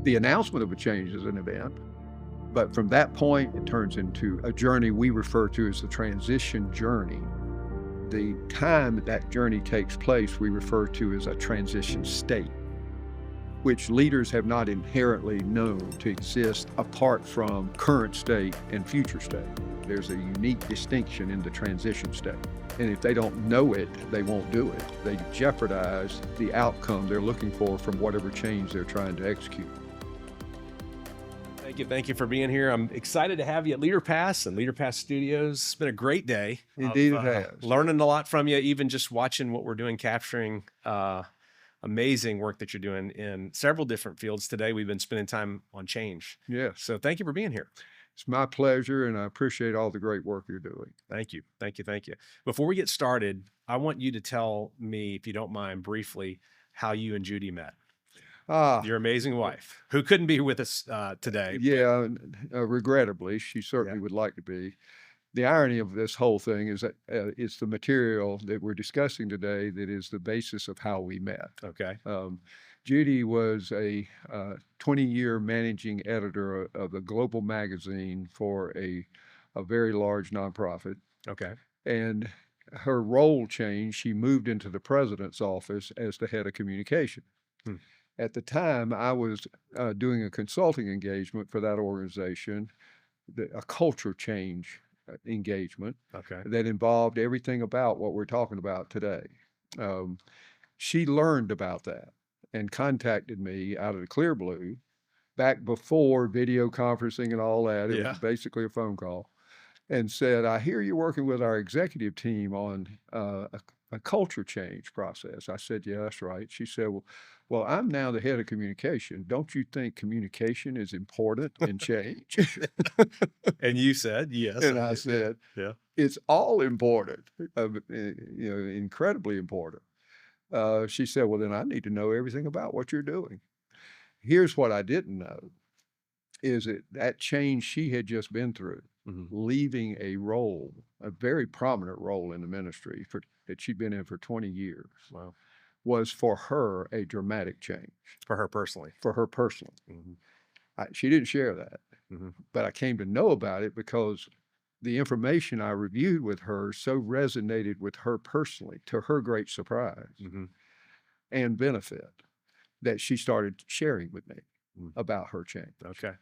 The announcement of a change is an event, but from that point, it turns into a journey we refer to as the transition journey. The time that journey takes place, we refer to as a transition state, which leaders have not inherently known to exist apart from current state and future state. There's a unique distinction in the transition state. And if they don't know it, they won't do it. They jeopardize the outcome they're looking for from whatever change they're trying to execute. Thank you for being here. I'm excited to have you at LeaderPass and LeaderPass Studios. It's been a great day. Indeed, it has. Learning a lot from you, even just watching what we're doing, capturing amazing work that you're doing in several different fields today. We've been spending time on change. Yes. So thank you for being here. It's my pleasure, and I appreciate all the great work you're doing. Thank you. Before we get started, I want you to tell me, if you don't mind, briefly, how you and Judy met. Your amazing wife, who couldn't be with us today. Yeah, regrettably, she certainly would like to be. The irony of this whole thing is that it's the material that we're discussing today that is the basis of how we met. Okay. Judy was a 20-year managing editor of a global magazine for a very large nonprofit. Okay. And her role changed. She moved into the president's office as the head of communication. At the time, I was doing a consulting engagement for that organization, a culture change engagement that involved everything about what we're talking about today. She learned about that and contacted me out of the clear blue back before video conferencing and all that. It was basically a phone call, and said, I hear you're working with our executive team on a culture change process. I said, yeah, that's right. She said, well, I'm now the head of communication. Don't you think communication is important in change? And you said, yes. And I said, yeah, it's all important, incredibly important. She said, well, then I need to know everything about what you're doing. Here's what I didn't know, is that change she had just been through, leaving a role, a very prominent role in the ministry that she'd been in for 20 years. Wow. Was for her a dramatic change. For her personally. For her personally. She didn't share that, but I came to know about it because the information I reviewed with her so resonated with her personally, to her great surprise and benefit, that she started sharing with me about her change. Okay.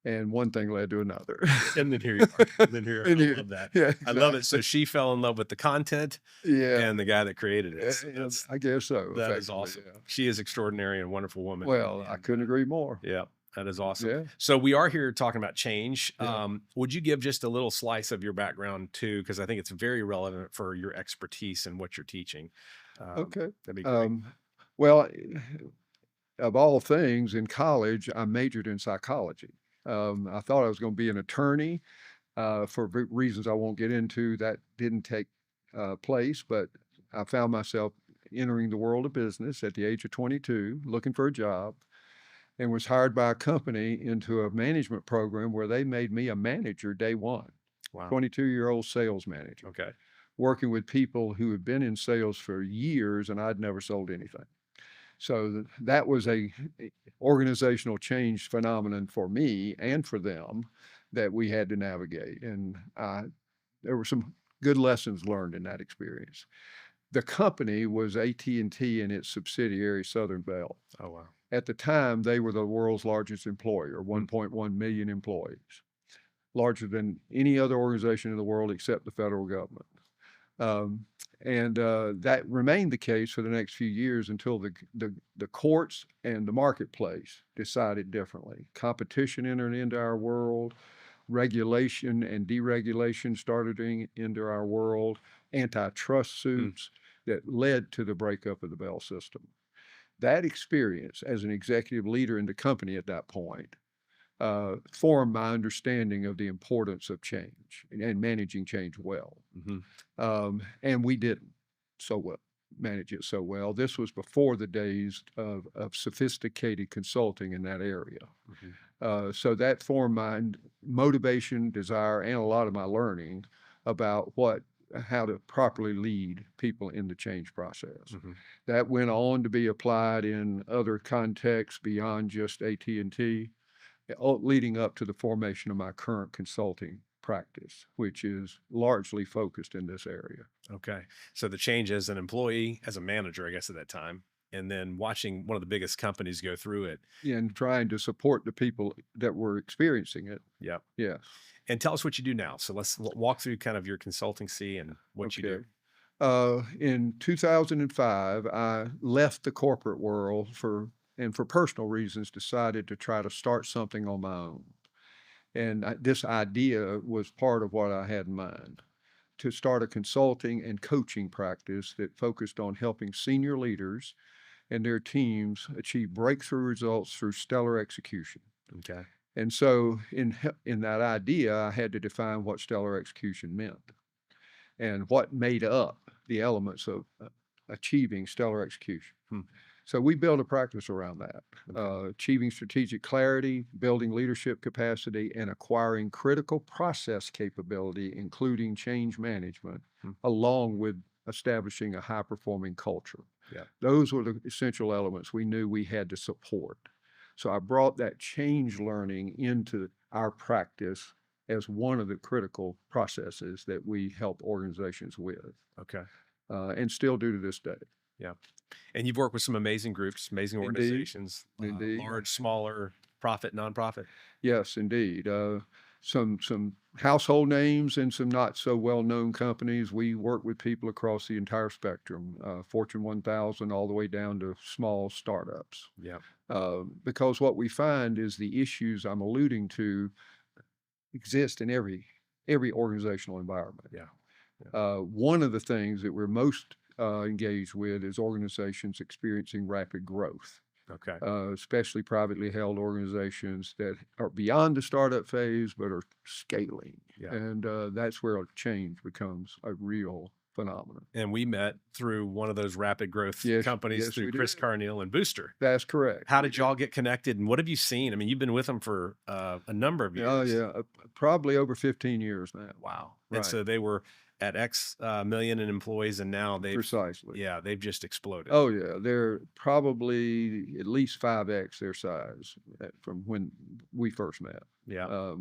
And one thing led to another. And then here you are. I love that. Yeah, exactly. I love it. So she fell in love with the content and the guy that created it. I guess so. That is awesome. Yeah. She is extraordinary and wonderful woman. Well, I couldn't agree more. Yeah, that is awesome. Yeah. So we are here talking about change. Would you give just a little slice of your background too? Because I think it's very relevant for your expertise and what you're teaching. Okay. That'd be great. Well, of all things, in college, I majored in psychology. I thought I was going to be an attorney for reasons I won't get into. That didn't take place, but I found myself entering the world of business at the age of 22, looking for a job, and was hired by a company into a management program where they made me a manager day one. Wow. 22-year-old sales manager. Okay. Working with people who had been in sales for years, and I'd never sold anything. So that was a organizational change phenomenon for me and for them that we had to navigate. And there were some good lessons learned in that experience. The company was AT&T and its subsidiary Southern Bell. Oh, wow. At the time, they were the world's largest employer, 1.1 million employees, larger than any other organization in the world except the federal government. That remained the case for the next few years until the courts and the marketplace decided differently. Competition entered into our world, regulation and deregulation started into our world, antitrust suits that led to the breakup of the Bell system. That experience as an executive leader in the company at that point formed my understanding of the importance of change and managing change well. And we didn't manage it so well. This was before the days of sophisticated consulting in that area. So that formed my motivation, desire, and a lot of my learning about what how to properly lead people in the change process. That went on to be applied in other contexts beyond just AT&T, leading up to the formation of my current consulting practice, which is largely focused in this area. Okay. So the change as an employee, as a manager, I guess at that time, and then watching one of the biggest companies go through it. And trying to support the people that were experiencing it. Yep. Yes. And tell us what you do now. So let's walk through kind of your consultancy and what you do. In 2005, I left the corporate world for personal reasons, decided to try to start something on my own. And this idea was part of what I had in mind, to start a consulting and coaching practice that focused on helping senior leaders and their teams achieve breakthrough results through stellar execution. Okay. And so in that idea, I had to define what stellar execution meant and what made up the elements of achieving stellar execution. So we built a practice around that, achieving strategic clarity, building leadership capacity, and acquiring critical process capability, including change management, along with establishing a high-performing culture. Yeah. Those were the essential elements we knew we had to support. So I brought that change learning into our practice as one of the critical processes that we help organizations with. Okay. And still do to this day. Yeah. And you've worked with some amazing groups, amazing organizations, Indeed. Large, smaller, profit, nonprofit. Yes, indeed. Some household names and some not so well-known companies. We work with people across the entire spectrum, Fortune 1000 all the way down to small startups. Yeah. Because what we find is the issues I'm alluding to exist in every organizational environment. Yeah. One of the things that we're most engaged with is organizations experiencing rapid growth. Okay. Especially privately held organizations that are beyond the startup phase but are scaling. Yeah. And that's where change becomes a real phenomenon. And we met through one of those rapid growth companies, through Chris Carneal and Booster. That's correct. How did y'all get connected, and what have you seen? I mean, you've been with them for a number of years. Oh, yeah. Probably over 15 years now. Wow. Right. And so they were at X million in employees, and now they've precisely. Yeah, they've just exploded. Oh yeah, they're probably at least 5x their size from when we first met. Yeah.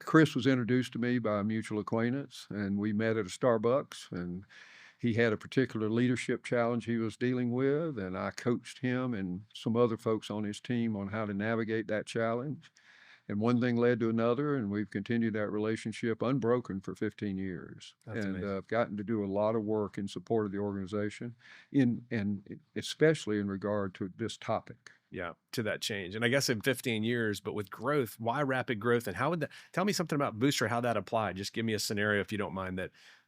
Chris was introduced to me by a mutual acquaintance, and we met at a Starbucks, and he had a particular leadership challenge he was dealing with, and I coached him and some other folks on his team on how to navigate that challenge. And one thing led to another, and we've continued that relationship unbroken for 15 years. That's amazing. I've gotten to do a lot of work in support of the organization, and especially in regard to this topic. Yeah, to that change. And I guess in 15 years, but with growth, why rapid growth? And how would that, tell me something about Booster, how that applied? Just give me a scenario, if you don't mind,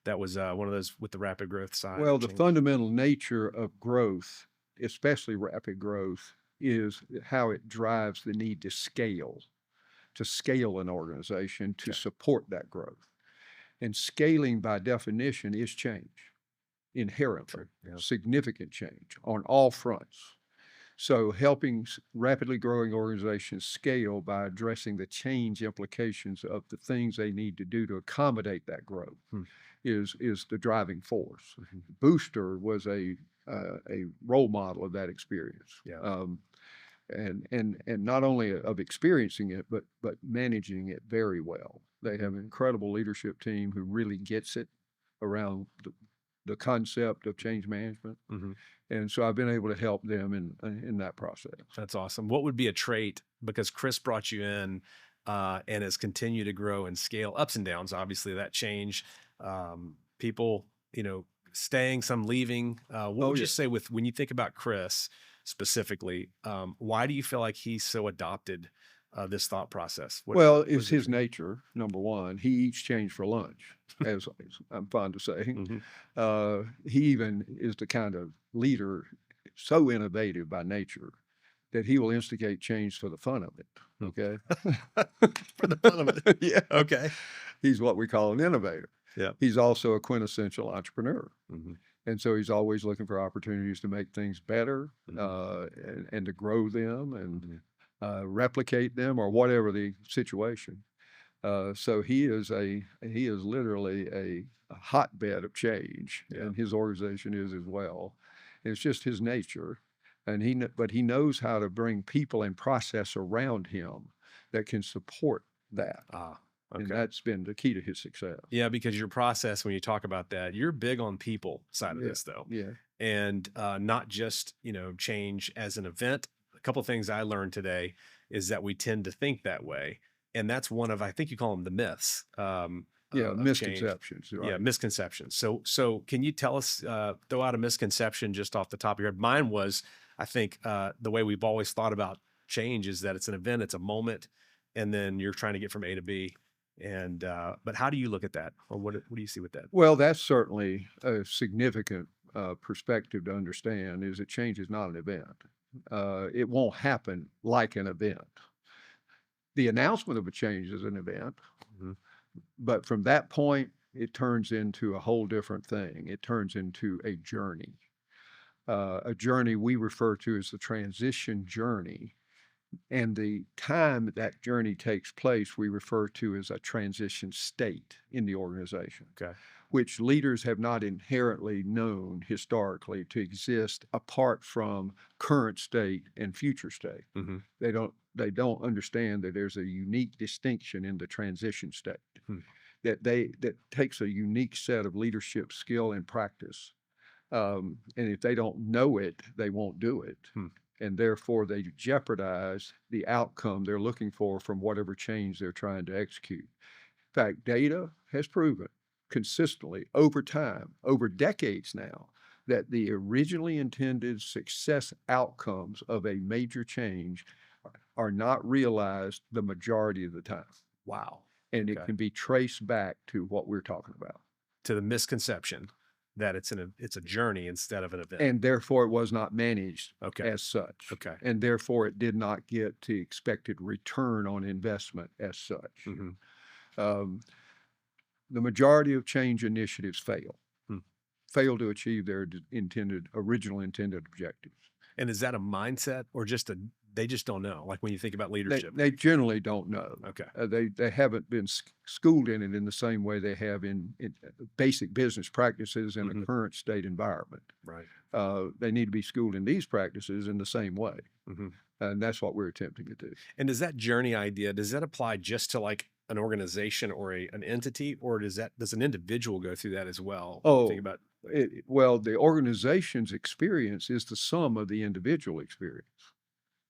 that was one of those with the rapid growth side. Well, the fundamental nature of growth, especially rapid growth, is how it drives the need to scale an organization to support that growth. And scaling by definition is change, inherently, significant change on all fronts. So helping rapidly growing organizations scale by addressing the change implications of the things they need to do to accommodate that growth is the driving force. Booster was a role model of that experience. Yeah. And not only of experiencing it, but managing it very well. They have an incredible leadership team who really gets it around the concept of change management. And so I've been able to help them in that process. That's awesome. What would be a trait, because Chris brought you in and has continued to grow and scale, ups and downs, obviously, that change, people, staying, some leaving. What would you say when you think about Chris specifically, why do you feel like he so adopted this thought process? It's his nature, number one. He eats change for lunch, as I'm fond of saying. He even is the kind of leader so innovative by nature that he will instigate change for the fun of it. Okay. For the fun of it. Yeah. Okay. He's what we call an innovator. Yeah. He's also a quintessential entrepreneur. And so he's always looking for opportunities to make things better and to grow them and replicate them, or whatever the situation. So he is literally a hotbed of change, Yeah. and his organization is as well. It's just his nature, and but he knows how to bring people and process around him that can support that, and Okay. that's been the key to his success. Yeah, because your process, when you talk about that, you're big on people side of Yeah, this though. yeah, And not just, change as an event. A couple things I learned today is that we tend to think that way. And that's one of, I think you call them the myths, yeah. of change. Misconceptions, Yeah, right? misconceptions. So can you tell us, throw out a misconception just off the top of your head? Mine was, I think, the way we've always thought about change is that it's an event, it's a moment, and then you're trying to get from A to B. And but how do you look at that, or what do you see with that? Well, that's certainly a significant perspective to understand. Is that change is not an event. It won't happen like an event. The announcement of a change is an event, Mhm. but from that point, it turns into a whole different thing. It turns into a journey we refer to as the transition journey. And the time that journey takes place, we refer to as a transition state in the organization, Okay. which leaders have not inherently known historically to exist apart from current state and future state. Hmm. They don't understand that there's a unique distinction in the transition state, Hmm. that takes a unique set of leadership skill and practice. And if they don't know it, they won't do it. Hmm. And therefore they jeopardize the outcome they're looking for from whatever change they're trying to execute. In fact, data has proven consistently over time, over decades now, that the originally intended success outcomes of a major change are not realized the majority of the time. Wow. And it Okay. can be traced back to what we're talking about. To the misconception that it's a journey instead of an event. And therefore it was not managed Okay. as such. Okay. And therefore it did not get the expected return on investment as such. Mhm. Um, the majority of change initiatives Hmm. fail to achieve their original intended objectives. And is that a mindset or just they just don't know? Like when you think about They, leadership. they generally don't know. Okay. They haven't been schooled in it in the same way they have in basic business practices in Mhm. a current state environment. Right. They need to be schooled in these practices in the same way. Mhm. And that's what we're attempting to do. And does that journey idea, does that apply just to like an organization or an entity, or does an individual go through that as well? Think about Well, the organization's experience is the sum of the individual experience.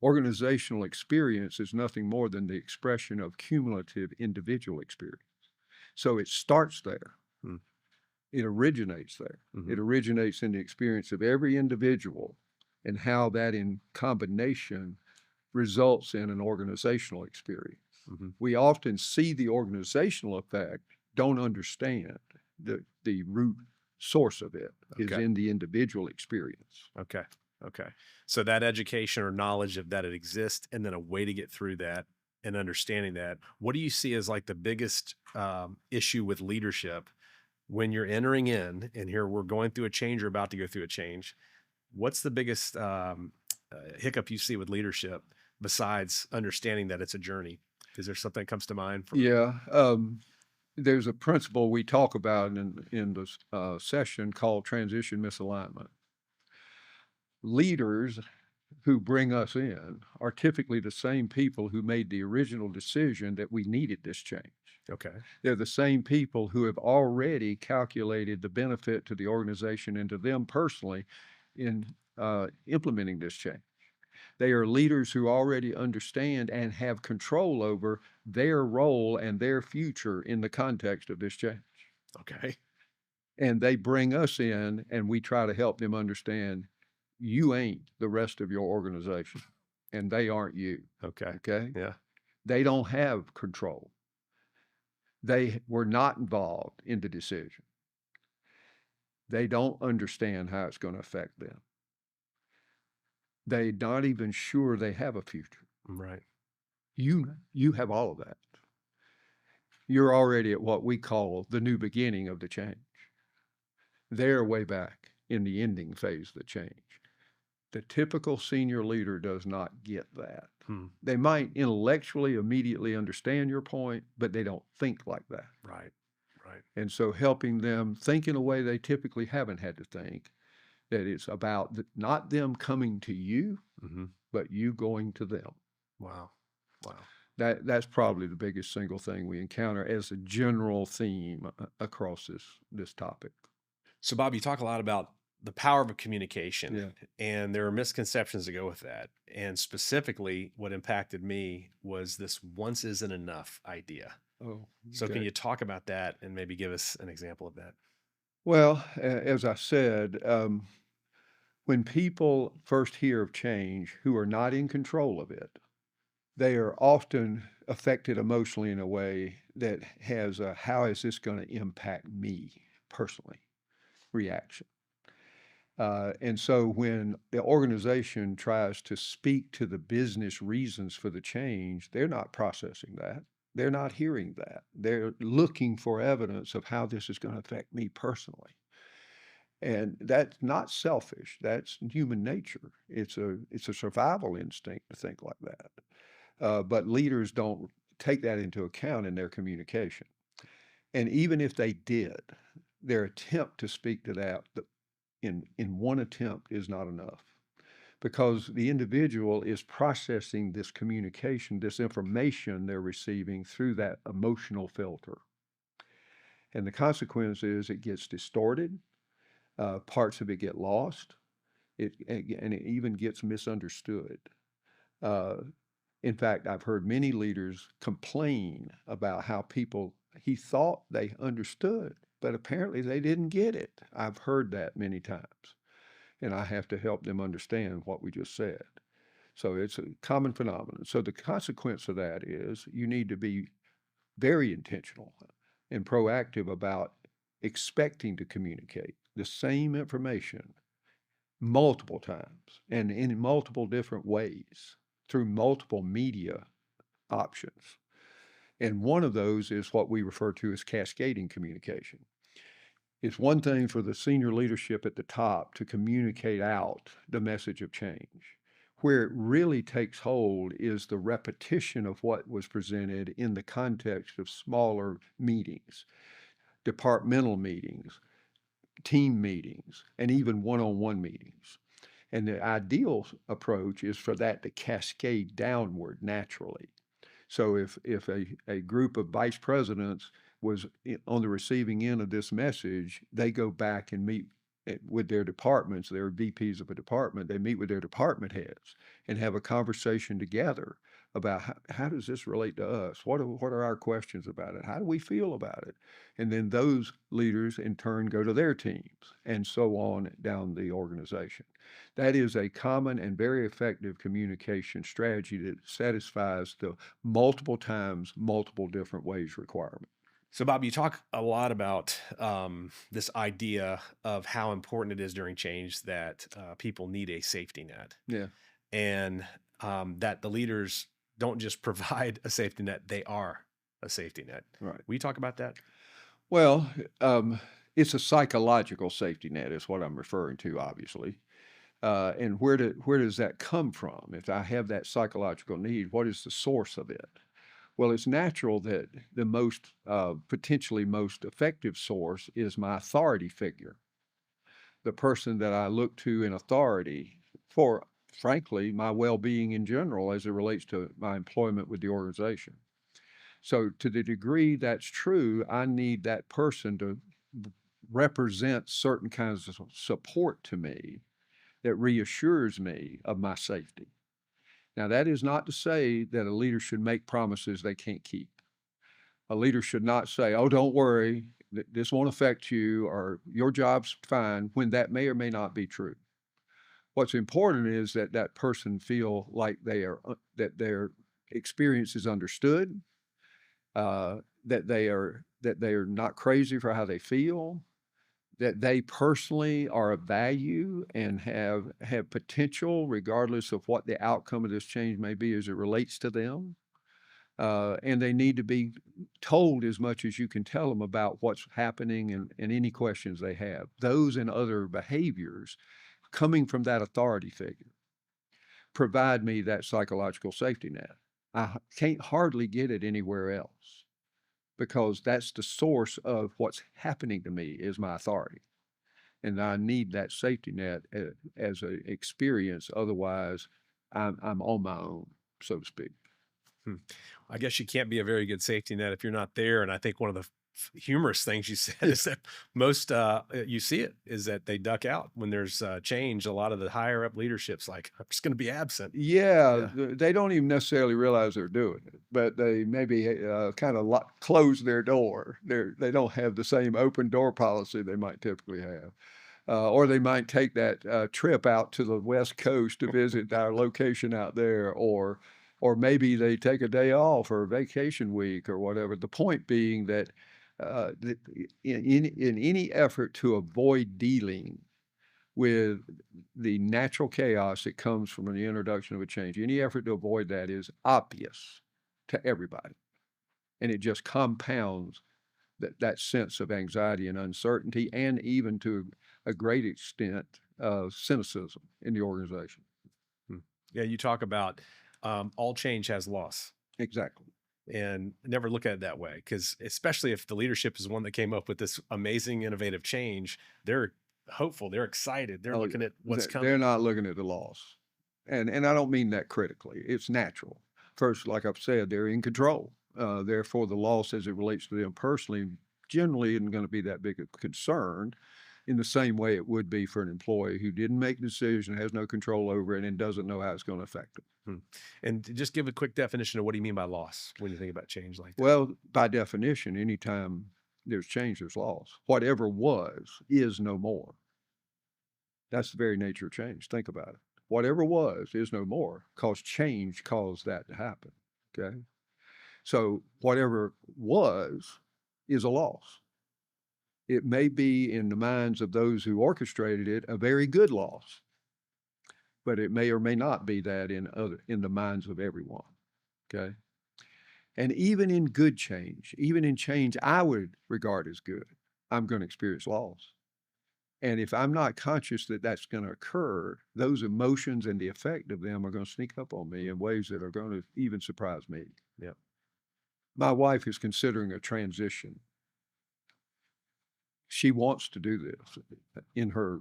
Organizational experience is nothing more than the expression of cumulative individual experience. So it starts there. Hmm. It originates there. Mhm. It originates in the experience of every individual and how that in combination results in an organizational experience. Mhm. We often see the organizational effect, don't understand the root source of it is Okay. in the individual experience. Okay. Okay. So that education or knowledge of that it exists, and then a way to get through that and understanding that. What do you see as like the biggest issue with leadership when you're entering in, and here we're going through a change or about to go through a change? What's the biggest hiccup you see with leadership besides understanding that it's a journey? Is there something that comes to mind? Yeah. There's a principle we talk about in this session called transition misalignment. Leaders who bring us in are typically the same people who made the original decision that we needed this change. Okay. They're the same people who have already calculated the benefit to the organization and to them personally in implementing this change. They are leaders who already understand and have control over their role and their future in the context of this change. Okay. And they bring us in and we try to help them understand you ain't the rest of your organization and they aren't you. Okay. Okay. Yeah. They don't have control. They were not involved in the decision. They don't understand how it's going to affect them. They're not even sure they have a future. Right. You have all of that. You're already at what we call the new beginning of the change. They're way back in the ending phase of the change. The typical senior leader does not get that. Hmm. They might intellectually immediately understand your point, but they don't think like that. Right. Right. And so helping them think in a way they typically haven't had to think, that it's about not them coming to you, Mm-hmm. but you going to them. Wow. Wow. That's probably the biggest single thing we encounter as a general theme across this topic. So, Bob, you talk a lot about the power of communication, Yeah. and there are misconceptions that go with that. And specifically, what impacted me was this once isn't enough idea. Oh, So, can okay. you talk about that and maybe give us an example of that? Well, as I said, when people first hear of change who are not in control of it, they are often affected emotionally in a way that has a how is this going to impact me personally reaction. And so when the organization tries to speak to the business reasons for the change, they're not processing that. They're not hearing that. They're looking for evidence of how this is going to affect me personally. And that's not selfish. That's human nature. It's a survival instinct to think like that. But leaders don't take that into account in their communication. And even if they did, their attempt to speak to that in one attempt is not enough because the individual is processing this communication, this information they're receiving through that emotional filter. And the consequence is it gets distorted, parts of it get lost, and it even gets misunderstood. Uh, In fact, I've heard many leaders complain about how he thought they understood, but apparently they didn't get it. I've heard that many times, and I have to help them understand what we just said. So it's a common phenomenon. So the consequence of that is you need to be very intentional and proactive about expecting to communicate the same information multiple times and in multiple different ways through multiple media options. And one of those is what we refer to as cascading communication. It's one thing for the senior leadership at the top to communicate out the message of change. Where it really takes hold is the repetition of what was presented in the context of smaller meetings, departmental meetings, team meetings, and even one-on-one meetings. And the ideal approach is for that to cascade downward naturally. So if a group of vice presidents was on the receiving end of this message, they go back and meet with their departments, their VPs of a department, they meet with their department heads and have a conversation together about how does this relate to us? What are our questions about it? How do we feel about it? And then those leaders in turn go to their teams and so on down the organization. That is a common and very effective communication strategy that satisfies the multiple times, multiple different ways requirement. So, Bob, you talk a lot about this idea of how important it is during change that people need a safety net, Yeah, and that the leaders don't just provide a safety net; they are a safety net. right. Will you talk about that? Well, it's a psychological safety net is what I'm referring to, obviously. And where does that come from? If I have that psychological need, what is the source of it? Well, it's natural that the most potentially most effective source is my authority figure, the person that I look to in authority for, frankly, my well-being in general as it relates to my employment with the organization. So, to the degree that's true, I need that person to represent certain kinds of support to me that reassures me of my safety. Now, that is not to say that a leader should make promises they can't keep. A leader should not say, oh, don't worry, this won't affect you, or your job's fine, when that may or may not be true. What's important is that that person feel like that their experience is understood, that they are not crazy for how they feel, that they personally are of value and have potential regardless of what the outcome of this change may be as it relates to them. And they need to be told as much as you can tell them about what's happening and any questions they have. Those and other behaviors coming from that authority figure, provide me that psychological safety net. I can't hardly get it anywhere else because that's the source of what's happening to me is my authority. And I need that safety net as an experience. Otherwise, I'm on my own, so to speak. Hmm. I guess you can't be a very good safety net if you're not there. And I think one of the humorous things you said is that most you see it is that they duck out when there's change. A lot of the higher up leadership's like, I'm just going to be absent. Yeah, Yeah. they don't even necessarily realize they're doing it, but they maybe kind of close their door. They don't have the same open door policy they might typically have. Or they might take that trip out to the West Coast to visit our location out there, or maybe they take a day off or a vacation week or whatever. The point being that in any effort to avoid dealing with the natural chaos that comes from the introduction of a change, any effort to avoid that is obvious to everybody, and it just compounds that sense of anxiety and uncertainty, and even to a great extent, cynicism in the organization. Hmm. Yeah, you talk about all change has loss, Exactly. and never look at it that way, because especially if the leadership is one that came up with this amazing, innovative change, they're hopeful, they're excited, they're Oh, looking at what's they're coming. not looking at the loss, and I don't mean that critically. It's natural. First, like I've said, they're in control. Therefore, the loss as it relates to them personally generally isn't going to be that big a concern in the same way it would be for an employee who didn't make the decision, has no control over it, and doesn't know how it's going to affect them. Hmm. And just give a quick definition of what do you mean by loss when you think about change like that? Well, by definition, anytime there's change, there's loss. Whatever was is no more. That's the very nature of change. Think about it. Whatever was is no more because change caused that to happen. Okay. So whatever was is a loss. It may be in the minds of those who orchestrated it a very good loss, but it may or may not be that in the minds of everyone. Okay. And even in good change, even in change I would regard as good, I'm going to experience loss. And if I'm not conscious that that's going to occur, those emotions and the effect of them are going to sneak up on me in ways that are going to even surprise me. Yeah. My wife is considering a transition. She wants to do this in her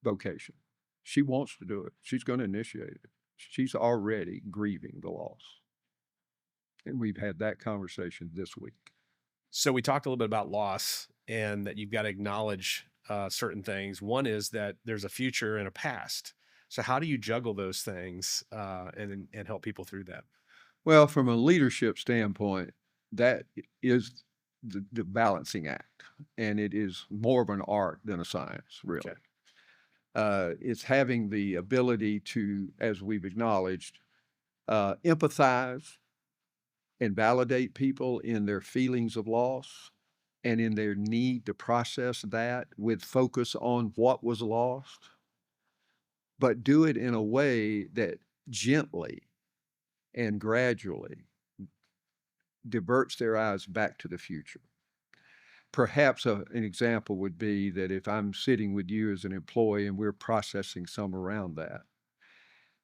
vocation. She wants to do it. She's going to initiate it. She's already grieving the loss. And we've had that conversation this week. So we talked a little bit about loss and that you've got to acknowledge certain things. One is that there's a future and a past. So how do you juggle those things and help people through that? Well, from a leadership standpoint, that is the balancing act, and it is more of an art than a science, really. Okay. It's having the ability to, as we've acknowledged, empathize and validate people in their feelings of loss and in their need to process that with focus on what was lost, but do it in a way that gently and gradually diverts their eyes back to the future. Perhaps an example would be that if I'm sitting with you as an employee and we're processing some around that,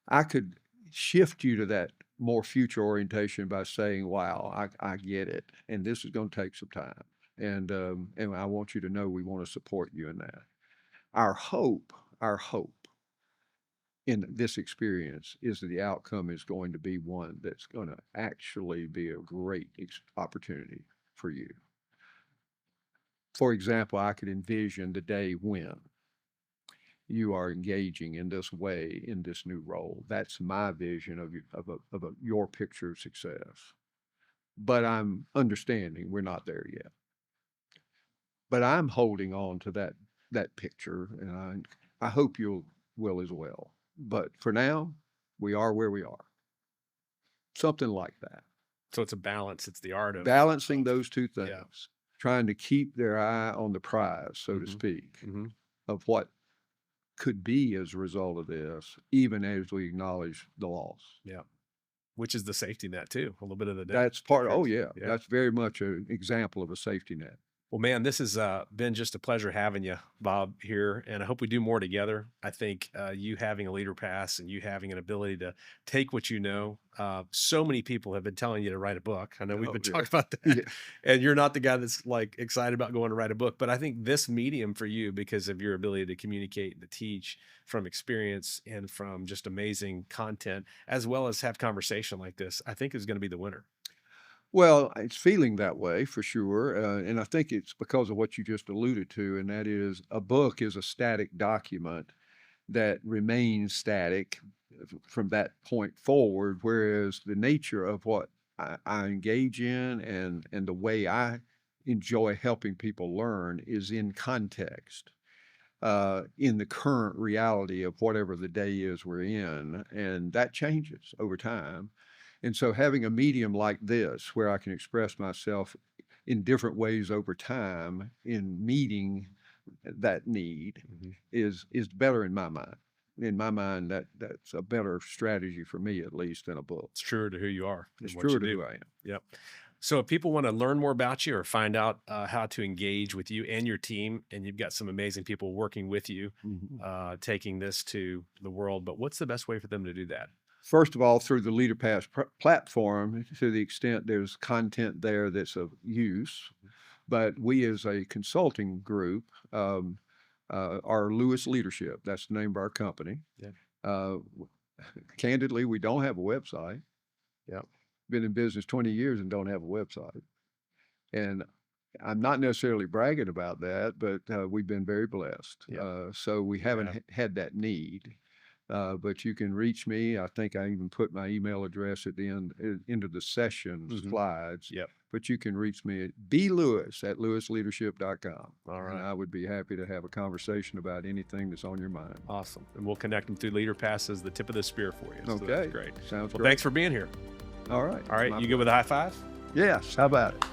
I could shift you to that more future orientation by saying, wow, I get it. And this is going to take some time. And I want you to know we want to support you in that. Our hope in this experience is that the outcome is going to be one that's going to actually be a great opportunity for you. For example, I could envision the day when you are engaging in this way in this new role. That's my vision of your picture of success. But I'm understanding we're not there yet. But I'm holding on to that picture, and I hope you will as well. But for now, we are where we are. Something like that. So it's a balance. It's the art of Balancing those two things, yeah. trying to keep their eye on the prize, so to Mhm. speak, Mhm. of what could be as a result of this, even as we acknowledge the loss. Yeah. Which is the safety net too. A little bit of the That's part. Oh difference. yeah, Yeah. that's very much an example of a safety net. Well, man, this has been just a pleasure having you, Bob, here, and I hope we do more together. I think you having a leader pass and you having an ability to take what you know. So many people have been telling you to write a book. I know we've Oh, been yeah. talking about that, Yeah. and you're not the guy that's like excited about going to write a book. But I think this medium for you, because of your ability to communicate and to teach from experience and from just amazing content, as well as have conversation like this, I think is going to be the winner. Well, it's feeling that way for sure. And I think it's because of what you just alluded to, and that is a book is a static document that remains static from that point forward, whereas the nature of what I engage in and the way I enjoy helping people learn is in context, in the current reality of whatever the day is we're in, and that changes over time. And so having a medium like this, where I can express myself in different ways over time in meeting that need, Mhm. is better in my mind. In my mind, that's a better strategy for me, at least, than a book. It's truer to who you are It's and what you truer to do. who I am. Yep. So if people want to learn more about you or find out how to engage with you and your team, and you've got some amazing people working with you, taking this to the world, but what's the best way for them to do that? First of all, through the LeaderPass platform, to the extent there's content there that's of use. But we, as a consulting group, are Lewis Leadership. That's the name of our company. Yeah. Candidly, we don't have a website. Yep. Been in business 20 years and don't have a website. And I'm not necessarily bragging about that, but we've been very blessed. Yeah. So we haven't had that need. But you can reach me. I think I even put my email address at the end of the session slides. Yep. But you can reach me at blewis@lewisleadership.com. All right. And I would be happy to have a conversation about anything that's on your mind. Awesome. And we'll connect them through LeaderPass as the tip of the spear for you. So Okay. that's great. Sounds Well, great. thanks for being here. All right. All right. You good with a high five? Yes. How about it?